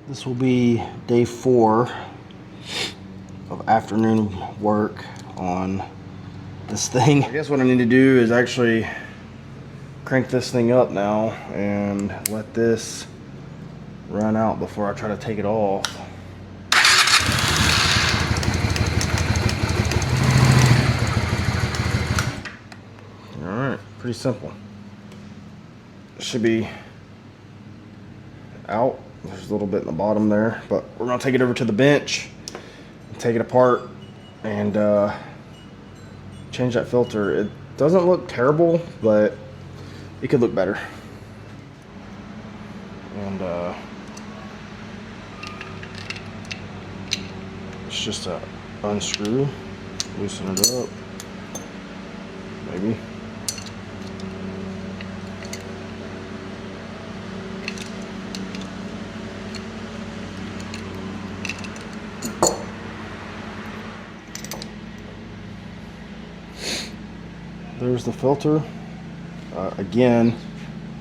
This will be day 4 of afternoon work on this thing. I guess what I need to do is actually crank this thing up now and let this run out before I try to take it off. Alright, pretty simple. It should be out. There's a little bit in the bottom there, but we're gonna take it over to the bench, take it apart, and change that filter. It doesn't look terrible, but it could look better. And it's just a unscrew, loosen it up, maybe. There's the filter. Again,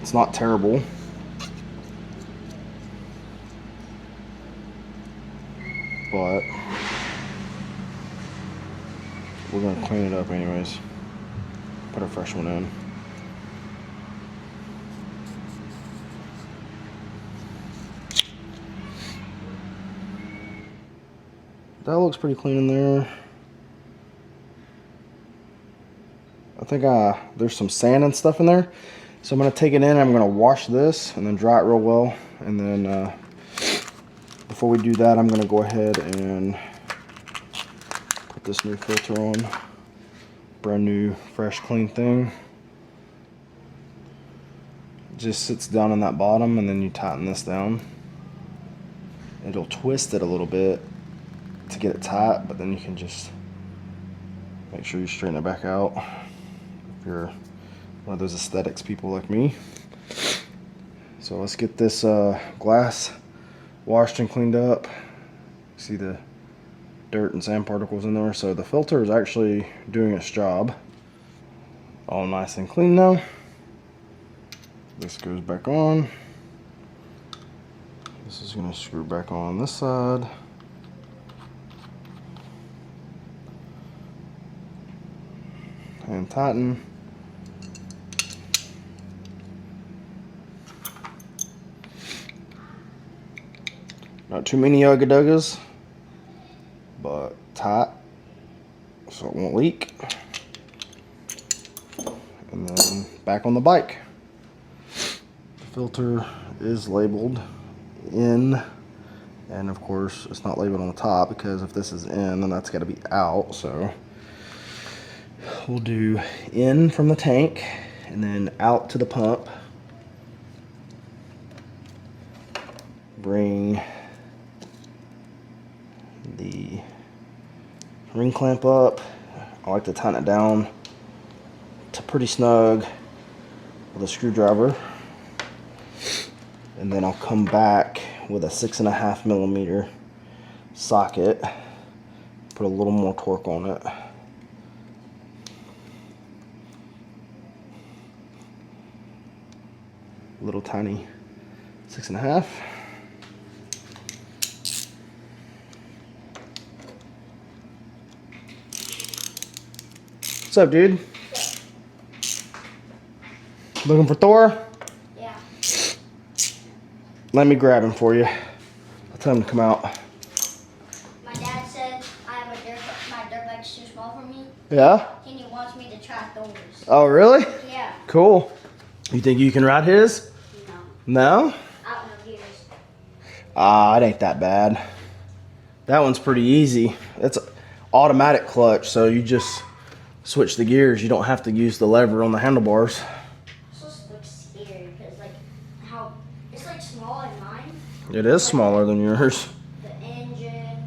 it's not terrible. But we're gonna clean it up anyways. Put a fresh one in. That looks pretty clean in there. I think there's some sand and stuff in there. So I'm gonna take it in, I'm gonna wash this and then dry it real well. And then before we do that, I'm gonna go ahead and put this new filter on. Brand new, fresh, clean thing. It just sits down on that bottom and then you tighten this down. It'll twist it a little bit to get it tight, but then you can just make sure you straighten it back out if you're one of those aesthetics people like me. So let's get this glass washed and cleaned up. See the dirt and sand particles in there. So the filter is actually doing its job. All nice and clean now. This goes back on. This is going to screw back on this side. And tighten. Not too many ugga duggas, but tight so it won't leak. And then back on the bike. The filter is labeled in, and of course it's not labeled on the top because if this is in, then that's got to be out. So we'll do in from the tank and then out to the pump. Bring the ring clamp up. I like to tighten it down to pretty snug with a screwdriver. And then I'll come back with a 6.5 millimeter socket. Put a little more torque on it. Little tiny 6.5. What's up, dude? Looking for Thor? Yeah. Let me grab him for you. I'll tell him to come out. My dad said my dirt bike's too small for me. Yeah? And he wants me to try Thor's. Oh, really? Yeah. Cool. You think you can ride his? No. No? I don't know gears. It ain't that bad. That one's pretty easy. It's an automatic clutch, so you just switch the gears. You don't have to use the lever on the handlebars. This just looks scary because how it's smaller than mine. It is smaller than yours. The engine,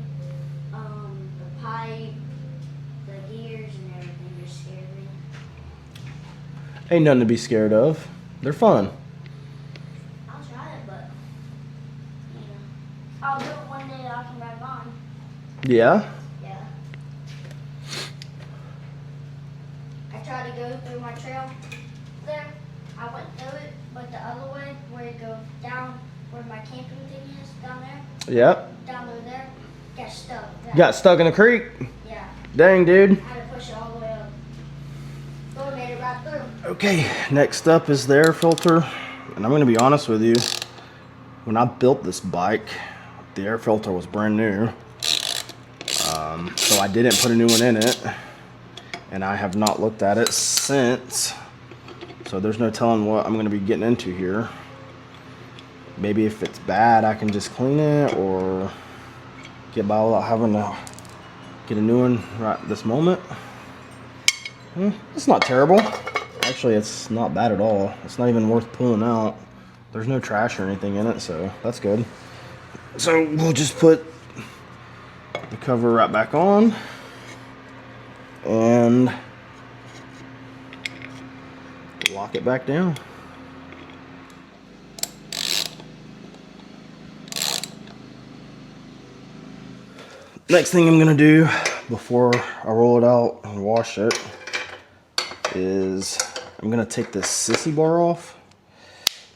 the pipe, the gears and everything just scared me. Ain't nothing to be scared of. They're fun. I'll try it, but I'll do it one day that I can ride mine. Yeah? Yeah. I tried to go through my trail there. I went through it, but the other way, where it goes down, where my camping thing is, down there, Yep. down through there. Got stuck. Got stuck in the creek. Yeah. Dang, dude. I had to push it all the way up. So we made it right through. Okay, next up is the air filter. And I'm gonna be honest with you, when I built this bike, the air filter was brand new. So I didn't put a new one in it. And I have not looked at it since. So there's no telling what I'm gonna be getting into here. Maybe if it's bad, I can just clean it or get by without having to get a new one right this moment. It's not terrible. Actually, it's not bad at all. It's not even worth pulling out. There's no trash or anything in it, so that's good. So we'll just put the cover right back on and lock it back down. Next thing I'm gonna do before I roll it out and wash it is I'm gonna take this sissy bar off.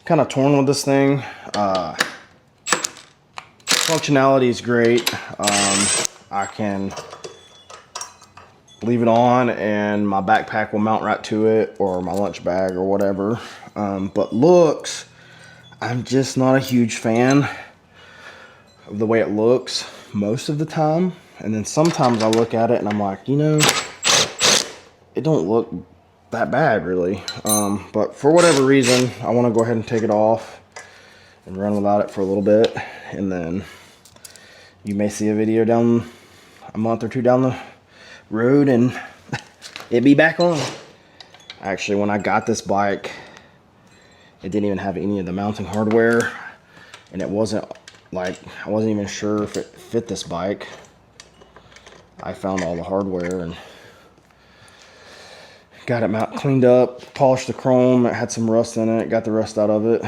Kind of torn with this thing. Functionality is great. I can leave it on and my backpack will mount right to it, or my lunch bag or whatever. But looks, I'm just not a huge fan of the way it looks most of the time. And then sometimes I look at it and I'm like, you know, it don't look that bad really. But for whatever reason, I want to go ahead and take it off and run without it for a little bit. And then you may see a video down a month or two down the road and it be back on. Actually, when I got this bike, it didn't even have any of the mounting hardware, and it wasn't like, I wasn't even sure if it fit this bike. I found all the hardware and got it cleaned up, polished the chrome. It had some rust in it, got the rust out of it,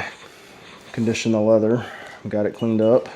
conditioned the leather, got it cleaned up.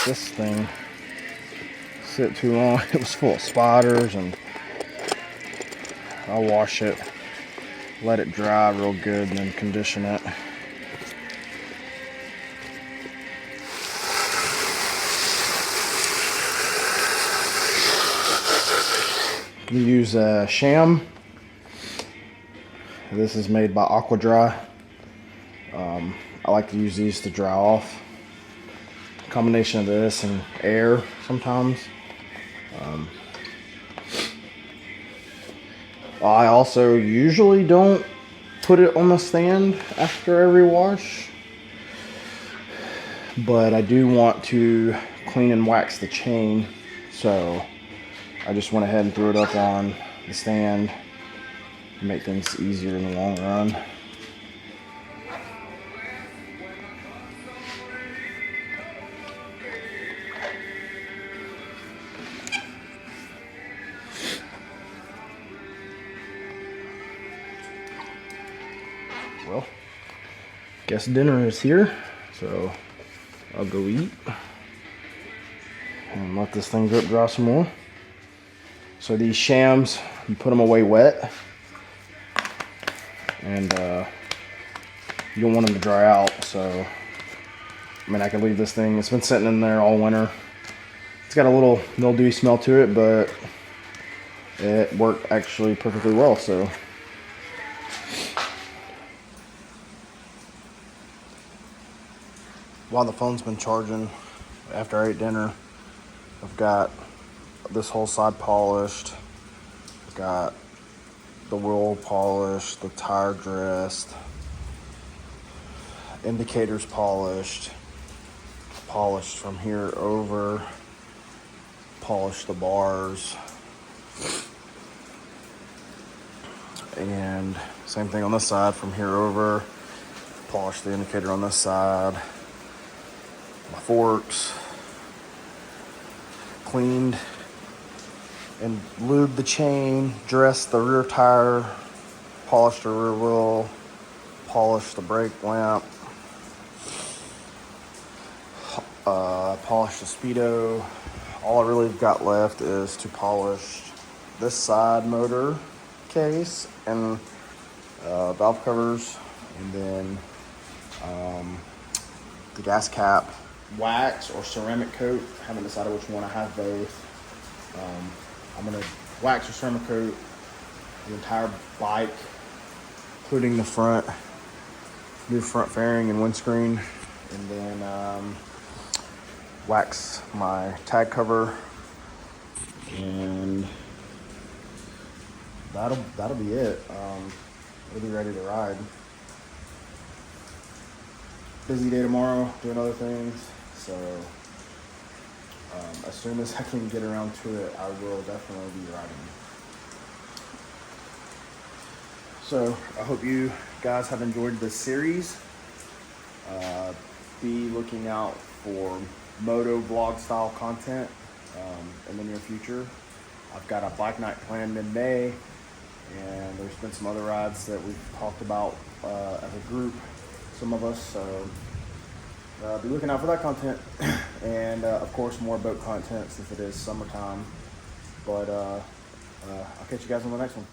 This thing sit too long. It was full of spiders, and I'll wash it, let it dry real good, and then condition it. You use a sham. This is made by Aqua Dry. I like to use these to dry off. Combination of this and air sometimes. I also usually don't put it on the stand after every wash, but I do want to clean and wax the chain, so I just went ahead and threw it up on the stand to make things easier in the long run. Well, guess dinner is here, so I'll go eat and let this thing drip dry some more. So these shams, you put them away wet, and you don't want them to dry out. So, I mean, I could leave this thing. It's been sitting in there all winter. It's got a little mildewy smell to it, but it worked actually perfectly well. So. While the phone's been charging, after I ate dinner, I've got this whole side polished. I've got the wheel polished, the tire dressed, indicators polished from here over, polished the bars, and same thing on this side from here over, polished the indicator on this side. My forks, cleaned and lubed the chain, dressed the rear tire, polished the rear wheel, polished the brake lamp, polished the speedo. All I really got left is to polish this side motor case and valve covers, and then the gas cap. Wax or ceramic coat. I haven't decided which one. I have both. I'm gonna wax or ceramic coat the entire bike, including the front, new front fairing and windscreen, and then wax my tag cover, and that'll be it. We'll be ready to ride. Busy day tomorrow, doing other things. So as soon as I can get around to it, I will definitely be riding. So I hope you guys have enjoyed this series. Be looking out for moto vlog style content in the near future. I've got a bike night planned mid-May, and there's been some other rides that we've talked about as a group, some of us. So be looking out for that content, and of course more boat content since it is summertime. But I'll catch you guys on the next one.